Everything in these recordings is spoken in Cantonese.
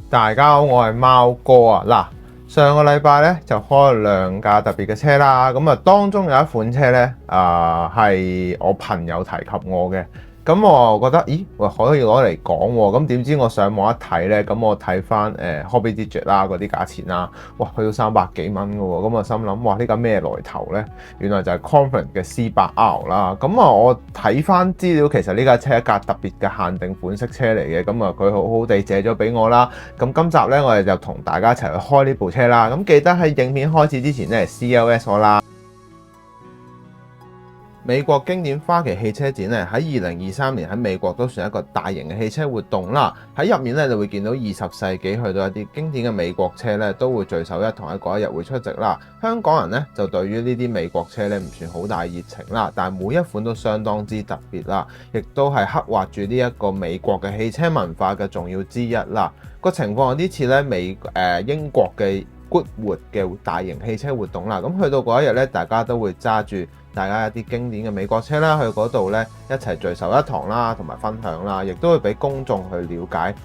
大家好，我係貓哥啊！嗱，上個禮拜咧就開咗兩架特別嘅車啦，咁啊當中有一款車咧係我朋友提及我嘅，咁我覺得咦喂可以攞嚟講喎，咁點知我上網一睇咧，咁我睇翻Hobby Digit 啦嗰啲價錢啦，哇去到300幾蚊嘅喎，咁我心諗哇呢架咩來頭咧？原來就係 Confidence 嘅 C8R 啦，咁啊我睇翻資料，其實呢架車係一架特別嘅限定款式車嚟嘅，咁啊佢好好地借咗俾我啦。咁今集咧，我哋就同大家一齊去開呢部車啦。咁記得喺影片開始之前咧，CLS 我啦。美國經典花旗汽車展咧，喺2023年喺美國都算一個大型嘅汽車活動啦。喺入面咧，就會見到20世紀去到一啲經典嘅美國車咧，都會聚首一堂喺嗰一日會出席啦。香港人咧就對於呢啲美國車咧唔算好大熱情啦，但係每一款都相當之特別啦，亦都係刻畫住呢一個美國嘅汽車文化嘅重要之一啦。個情況有啲似咧英國嘅 Goodwood 嘅大型汽車活動啦。咁去到嗰一日咧，大家都會揸住大家一啲經典嘅美國車啦，去嗰度咧一齊聚首一堂啦，同埋分享啦，亦都會俾公眾去了解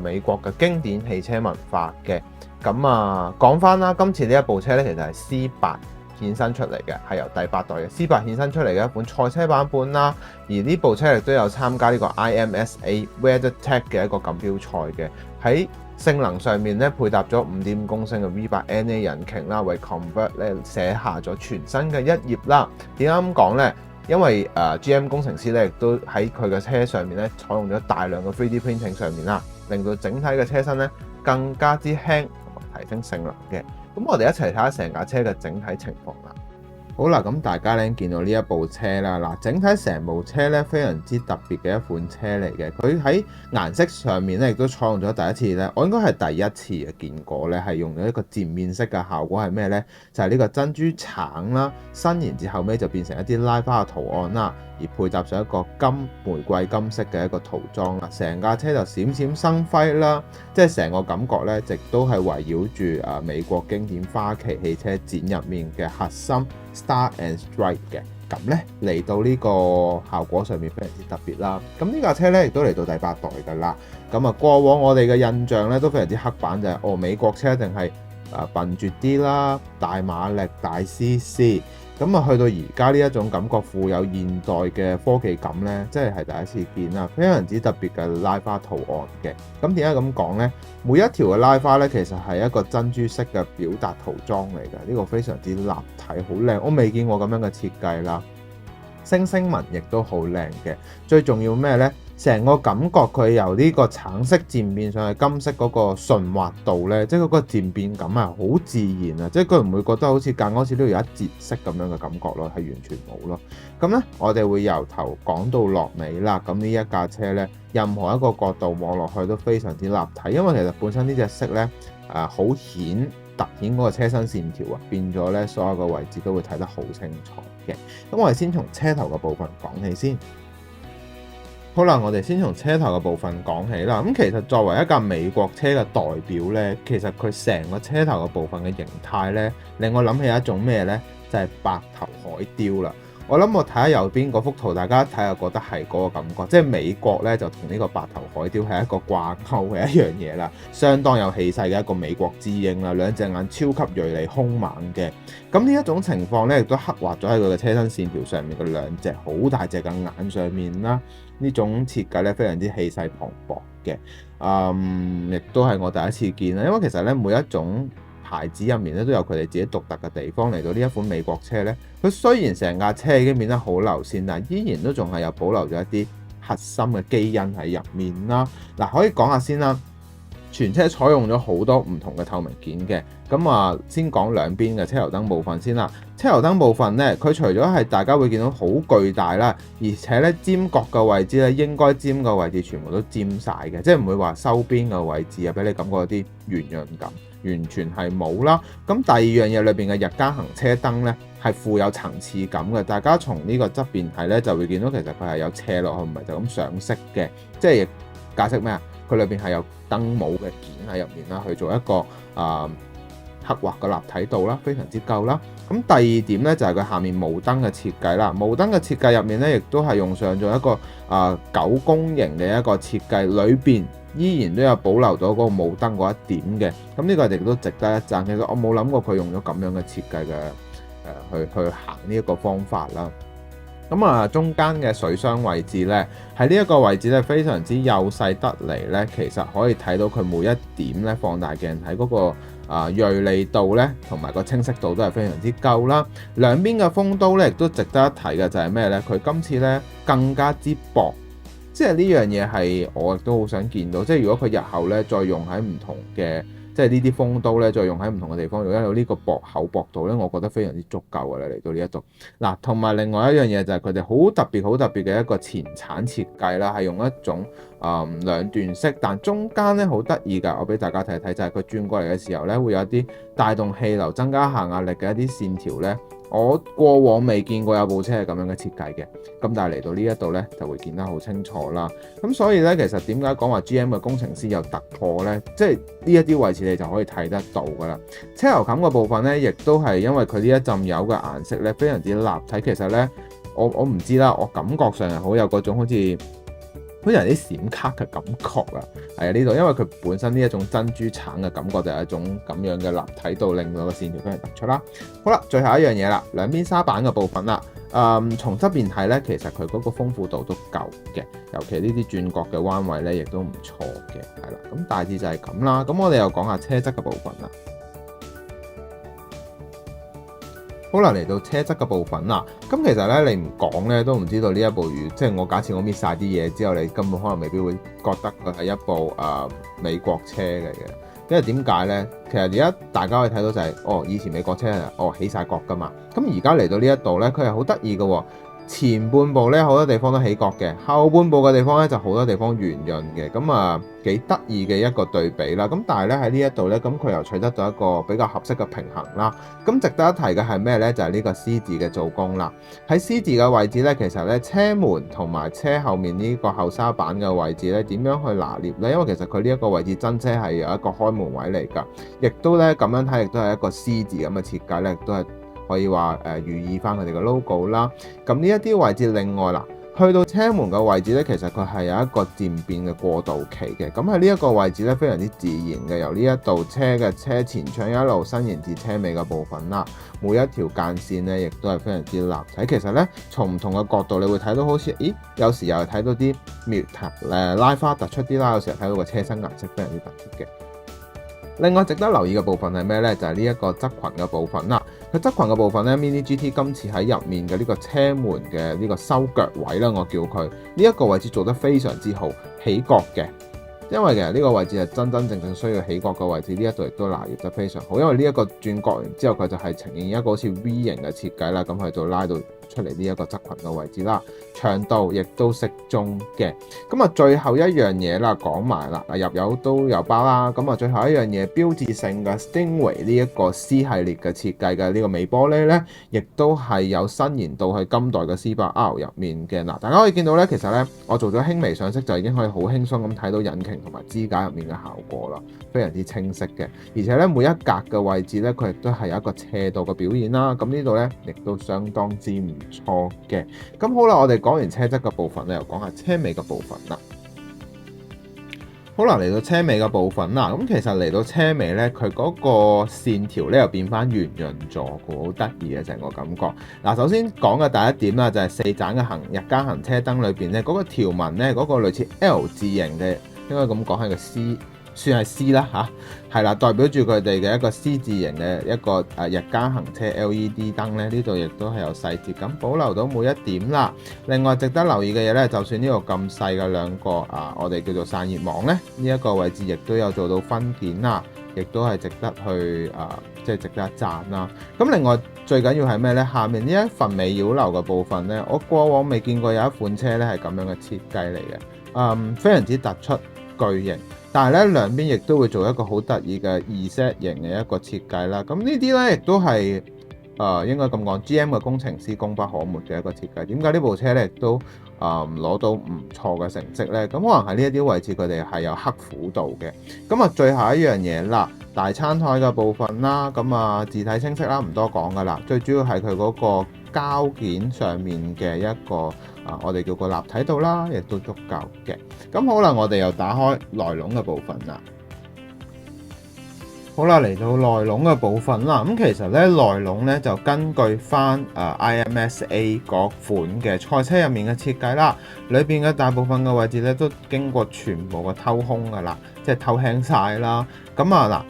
美國嘅經典汽車文化嘅。咁講翻啦，今次呢一部車咧，其實係 C8 衍生出嚟嘅，係由第8代嘅 C8 衍生出嚟嘅一款賽車版本啦。而呢部車亦都有參加呢個 IMSA WeatherTech 嘅一個錦標賽嘅。喺性能上面咧，配搭咗5.5公升嘅 V8NA 引擎啦，為 Convert 咧寫下咗全新嘅一頁啦。點解咁講呢？因為GM 工程師咧亦都喺佢嘅車上面咧採用咗大量嘅 3D printing 上面啦，令到整體嘅車身咧更加之輕同埋提升性能嘅。咁我哋一齊睇下成架車嘅整體情況啦。好啦，咁大家咧見到呢一部車啦，嗱，整體成部車咧非常之特別嘅一款車嚟嘅。佢喺顏色上面咧亦都採用咗第一次咧，我應該係第一次嘅見過咧，係用咗一個漸面色嘅效果係咩咧？就係呢個珍珠橙啦，伸延至後尾就變成一啲拉花嘅圖案啦，而配搭上一個金玫瑰金色嘅一個塗裝啦，成架車就閃閃生輝啦，即係成個感覺咧，亦都係圍繞住美國經典花旗汽車展入面嘅核心 Star and Stripe 嘅。咁咧嚟到呢個效果上面非常之特別啦。咁呢架車咧亦都嚟到第8代㗎啦。咁過往我哋嘅印象咧都非常之刻板，就係美國車一定係笨拙啲啦，大馬力大 CC。咁去到而家呢一種感覺富有現代嘅科技感咧，即係第一次見啦，非常之特別嘅拉花圖案嘅。咁點解咁講呢？每一條嘅拉花咧，其實係一個珍珠式嘅表達塗裝嚟嘅，呢個非常之立體，好靚，我未見過咁樣嘅設計啦。星星紋亦都好靚嘅，最重要咩呢？成個感覺佢由呢個橙色漸變上去金色嗰個順滑度呢，即係嗰個漸變感係好自然啊！即係佢唔會覺得好似間開始都有一節色咁樣嘅感覺咯，係完全冇咯。咁呢，我哋會由頭講到落尾啦。咁呢一架車呢，任何一個角度望落去都非常之立體，因為其實本身呢隻色呢，好凸顯嗰個車身線條啊，變咗呢所有嘅位置都會睇得好清楚嘅。咁我哋先從車頭嘅部分講起先。好啦，我哋先從車頭嘅部分講起啦。咁其實作為一架美國車嘅代表呢，其實佢成個車頭嘅部分嘅形態呢，令我諗起一種咩呢？就係白頭海雕啦。我諗我睇下右邊嗰幅圖，大家睇下覺得係嗰個感覺，即係美國呢，就同呢個白頭海雕係一個掛鈎嘅一樣嘢啦，相當有氣勢嘅一個美國之鷹啦，兩隻眼超級銳利兇猛嘅。咁呢一種情況呢，亦都刻畫咗喺佢嘅車身線條上面嘅兩隻好大隻嘅眼上面啦。呢種設計咧非常之氣勢磅礴嘅，亦都係我第一次見啦。因為其實咧每一種牌子入面咧都有佢哋自己獨特嘅地方。嚟到呢一款美國車咧，佢雖然成架車已經變得好流線，但係依然都仲係有保留咗一啲核心嘅基因喺入面啦。嗱，可以講下先啦。全車採用咗好多唔同嘅透明件嘅，咁先講兩邊嘅車頭燈部分先啦。車頭燈部分呢，佢除咗係大家會見到好巨大啦，而且咧尖角嘅位置咧應該尖嘅位置全部都尖晒嘅，即係唔會話收邊嘅位置啊，俾你感覺有啲圓潤感，完全係冇啦。咁第二樣嘢裏邊嘅日間行車燈呢，係富有層次感嘅，大家從呢個側邊睇呢，就會見到其實佢係有斜落去，唔係就咁上色嘅，即係解釋咩啊？佢裏邊係有燈帽嘅件喺入面啦，去做一個刻畫嘅立體度啦，非常之夠啦。咁第二點咧就係佢下面霧燈嘅設計啦，霧燈嘅設計入面咧亦都係用上咗一個9公形嘅一個設計，裏邊依然都有保留到嗰個霧燈嗰一點嘅。咁呢個亦都值得一讚。其實我冇諗過佢用咗咁樣嘅設計嘅去行呢一個方法啦。咁啊，中間嘅水箱位置咧，喺呢一個位置咧非常之幼細得嚟咧，其實可以睇到佢每一點咧放大鏡喺嗰個鋭利度咧，同埋個清晰度都係非常之夠啦。兩邊嘅風刀咧亦都值得一提嘅就係咩咧？佢今次咧更加之薄，即係呢樣嘢係我亦都好想見到。即係如果佢日後咧再用喺唔同嘅，即係呢啲風刀咧，再用喺唔同嘅地方，如果有呢個厚薄度咧，我覺得非常之足夠嘅啦。嚟到呢一度嗱，同埋另外一樣嘢就係佢哋好特別嘅一個前鏟設計啦，係用一種兩段式，但中間咧好得意㗎。我俾大家睇睇，就係佢轉過嚟嘅時候咧，會有啲帶動氣流、增加下壓力嘅一啲線條咧。我過往未見過有部車係咁樣嘅設計嘅，咁但係嚟到呢一度咧就會見得好清楚啦。咁所以咧，其實點解講話 GM 嘅工程師有突破咧？即係呢一啲位置你就可以睇得到㗎啦。車頭冚嘅部分咧，亦都係因為佢呢一浸油嘅顏色咧非常之立體。其實咧，我唔知啦，我感覺上係好有嗰種好似有啲閃卡嘅感覺啊，係啊呢度，因為佢本身呢一種珍珠橙嘅感覺就係一種咁樣嘅立體度，令到個線條非常突出啦。好啦，最後一樣嘢啦，兩邊沙板嘅部分啦，從側邊睇咧，其實佢嗰個豐富度都夠嘅，尤其呢啲轉角嘅彎位咧，亦都唔錯嘅，係啦。咁大致就係咁啦。咁我哋又講下車側嘅部分啦。好啦，嚟到車側嘅部分啦。咁其實咧，你唔講咧都唔知道呢一部即係我假設我搣晒啲嘢之後，你根本可能未必會覺得佢係一部美國車嚟嘅。因為點解咧？其實而家大家可以睇到就係以前美國車起晒角噶嘛。咁而家嚟到呢一度咧，佢係好得意嘅喎。前半部咧好多地方都起角嘅，後半部嘅地方咧就好多地方圓潤嘅，咁幾得意嘅一個對比啦。咁但係咧喺呢一度咧，咁佢又取得咗一個比較合適嘅平衡啦。咁值得一提嘅係咩咧？就係呢個 C 字嘅做工啦。喺 C 字嘅位置咧，其實咧車門同埋車後面呢個後沙板嘅位置咧，點樣去拿捏咧？因為其實佢呢一個位置真車係有一個開門位嚟㗎，亦都咧咁樣睇，亦都係一個 C 字咁嘅設計咧，亦都係可以話寓意翻佢哋嘅 logo 啦。咁呢一啲位置，另外啦，去到車門嘅位置咧，其實佢係有一個漸變嘅過渡期嘅。咁喺呢一個位置咧，非常之自然嘅，由呢一度車嘅車前窗一路伸延至車尾嘅部分啦。每一條間線咧，亦都係非常之立體。其實咧，從唔同嘅角度，你會睇到好似，有時又係睇到啲拉花突出啲啦，有時又睇到個車身顏色非常之突出嘅。另外值得留意嘅部分係咩咧？就係呢一個側裙嘅部分啦。佢側裙嘅部分咧，Mini GT 今次喺入面嘅呢個車門嘅呢個收腳位啦，我叫佢呢一個位置做得非常之好，起角嘅。因為其實呢個位置係真正需要起角嘅位置，呢一度亦都拿捏得非常好。因為呢一個轉角完之後，佢就係呈現一個好似 V 型嘅設計啦，咁去到拉到出嚟呢一個側裙嘅位置啦，長度亦都適中嘅。咁啊，最後一樣嘢啦，講埋啦，入油都有包啦。咁啊，最後一樣嘢標誌性嘅 Stingray 呢一個 C 系列嘅設計嘅呢個微玻璃咧，亦都係有伸延到去今代嘅 C8R 入面嘅。嗱，大家可以見到咧，其實咧我做咗輕微上色就已經可以好輕鬆咁睇到引擎同埋支架入面嘅效果啦，非常之清晰嘅。而且咧每一格嘅位置咧，佢亦都係有一個斜度嘅表現啦。咁呢度咧亦都相當之唔錯嘅。咁好啦，我哋講完車側嘅部分咧，又講下車尾嘅部分啦。好啦，嚟到車尾嘅部分啦。咁其實嚟到車尾咧，佢嗰個線條咧又變翻圓潤咗，好得意嘅成個感覺。嗱，首先講嘅第一點啦，就係四盞嘅日間行車燈裏邊咧，嗰個條紋咧，嗰個類似 L 字形嘅，應該咁講係個 C。算係 C 啦嚇，係啦，代表住佢哋嘅一個 C 字形嘅一個日間行車 LED 燈咧，呢度亦都係有細節咁保留到每一點啦。另外值得留意嘅嘢咧，就算呢度咁細嘅兩個我哋叫做散熱網咧，呢一個位置亦都有做到分件啦，亦都係值得去即係值得一讚啦。咁另外最緊要係咩咧？下面呢一份尾擾流嘅部分咧，我過往未見過有一款車咧係咁樣嘅設計嚟嘅，非常之突出巨型。但係咧兩邊亦都會做一個好得意嘅Z型嘅一個設計啦。咁呢啲咧亦都係應該咁講 GM 嘅工程師功不可沒嘅一個設計。點解呢部車咧亦都攞到唔錯嘅成績咧？咁可能喺呢一啲位置佢哋係有刻苦度嘅。咁啊最後一樣嘢啦，大餐台嘅部分啦，咁字體清晰啦，唔多講噶啦。最主要係佢嗰個膠件上面嘅一個我哋叫個立體度啦，亦都足夠嘅。咁好啦，我哋又打開內籠嘅部分啦。好啦，嚟到內籠嘅部分啦，咁其實咧內籠咧就根據翻IMSA 嗰款嘅賽車入面嘅設計啦，裏邊嘅大部分嘅位置咧都經過全部嘅偷空噶啦，即係偷輕晒啦。咁嗱，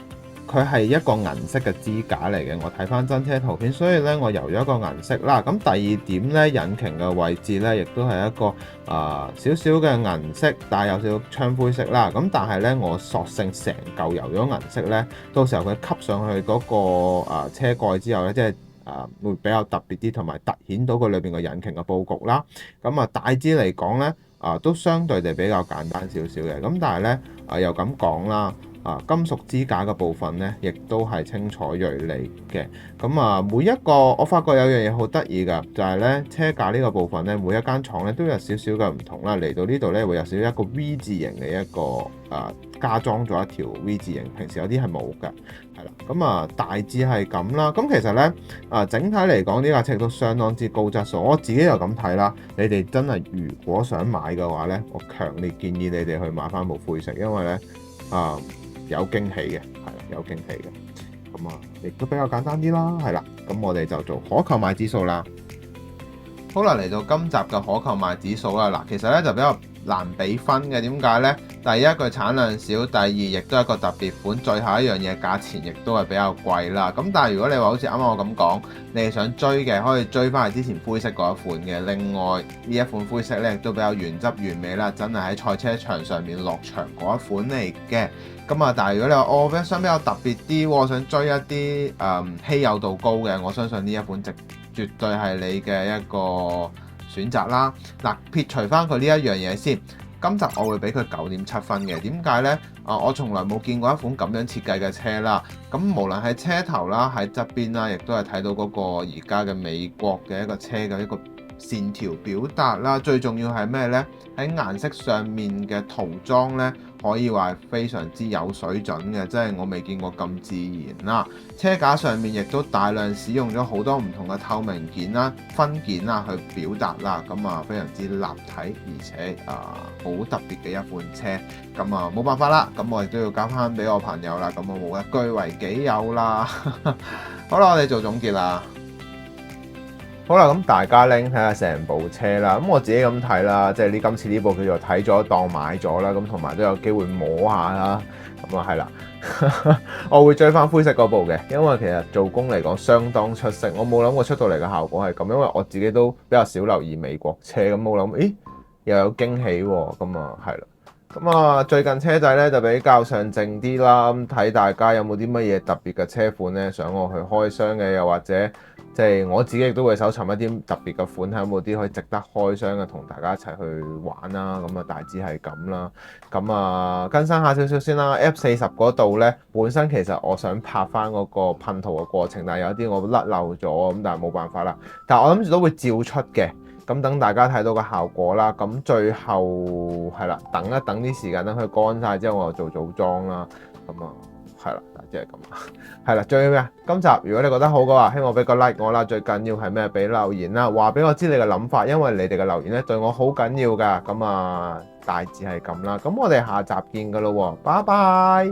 佢係一個銀色嘅支架嚟嘅，我睇翻真車圖片，所以咧我油咗一個銀色啦。咁第二點咧，引擎嘅位置咧，亦都係一個少少嘅銀色，帶有少少槍灰色啦。咁但係咧，我索性成嚿油咗銀色咧，到時候佢吸上去嗰個車蓋之後咧，即係會比較特別啲，同埋突顯到佢裏邊個引擎嘅佈局啦。咁大致嚟講咧，都相對地比較簡單少少嘅。咁但係咧又咁講啦。金屬支架嘅部分咧，亦都係清楚銳利嘅。咁每一個我發覺有樣嘢好得意㗎，就係咧車架呢個部分咧，每一間廠咧都有少少嘅唔同啦。嚟到呢度咧，會有少少一個 V 字形嘅一個加裝咗一條 V 字形，平時有啲係冇嘅，係啦。咁大致係咁啦。咁其實咧整體嚟講，呢架車都相當之高質素。我自己就咁睇啦。你哋真係如果想買嘅話咧，我強烈建議你哋去買翻部灰色，因為咧有驚喜嘅，係啦，有驚喜嘅，咁亦都比較簡單啲啦，係啦，咁我哋就做可購買指數啦。好啦，嚟到今集嘅可購買指數啦，嗱，其實咧就比較難俾分嘅，點解呢？第一，佢產量少；第二，亦都係一個特別款；最後一樣嘢，價錢亦都係比較貴啦。咁但係如果你話好似啱啱我咁講，你係想追嘅，可以追翻去之前灰色嗰一款嘅。另外呢一款灰色咧，亦都比較原汁原味啦，真係喺賽車場上面落場嗰一款嚟嘅。咁但係如果你話我想比較特別啲，我想追一啲稀有度高嘅，我相信呢一款絕對係你嘅一個選擇啦。嗱，撇除翻佢呢一樣嘢先，今集我會俾佢9.7分嘅。點解呢？我從來冇見過一款咁樣設計嘅車啦。咁無論喺車頭啦，喺側邊啦，亦都係睇到嗰個而家嘅美國嘅一個車嘅一個線條表達啦。最重要係咩呢？喺顏色上面嘅塗裝呢，可以話係非常之有水準嘅，即係我未見過咁自然啦。車架上面亦都大量使用咗好多唔同嘅透明件啦、分件啦去表達啦，咁非常之立體，而且好特別嘅一款車。咁冇辦法啦，咁我亦都要交翻俾我朋友啦，咁我冇一據為己有啦。好啦，我哋做總結啦。好啦，咁大家拎睇下成部車啦。咁我自己咁睇啦，即係今次呢部叫做睇咗當買咗啦。咁同埋都有機會摸下啦。咁係啦，我會追翻灰色嗰部嘅，因為其實做工嚟講相當出色。我冇諗過出到嚟嘅效果係咁，因為我自己都比較少留意美國車，咁冇諗，咦又有驚喜喎。咁係啦。咁最近車仔咧就比較上靜啲啦。咁睇大家有冇啲乜嘢特別嘅車款咧，想我去開箱嘅，又或者即係我自己亦都會搜尋一啲特別嘅款，睇有冇啲可以值得開箱嘅，同大家一齊去玩啦。咁大致係咁啦。咁更新下少少先啦。F40嗰度咧，本身其實我想拍翻嗰個噴塗嘅過程，但係有啲我甩漏咗，咁但係冇辦法啦。但係我諗住都會照出嘅。咁等大家睇到個效果啦，咁最後係啦，等一等啲時間，等佢乾晒之後，我就做組裝啦。咁係啦，即係咁。係啦，最咩啊？今集如果你覺得好嘅話，希望俾個 like 我啦。最緊要係咩？俾留言啦，話俾我知你嘅諗法，因為你哋嘅留言咧對我好緊要㗎。咁大致係咁啦。咁我哋下集見㗎咯喎，拜拜。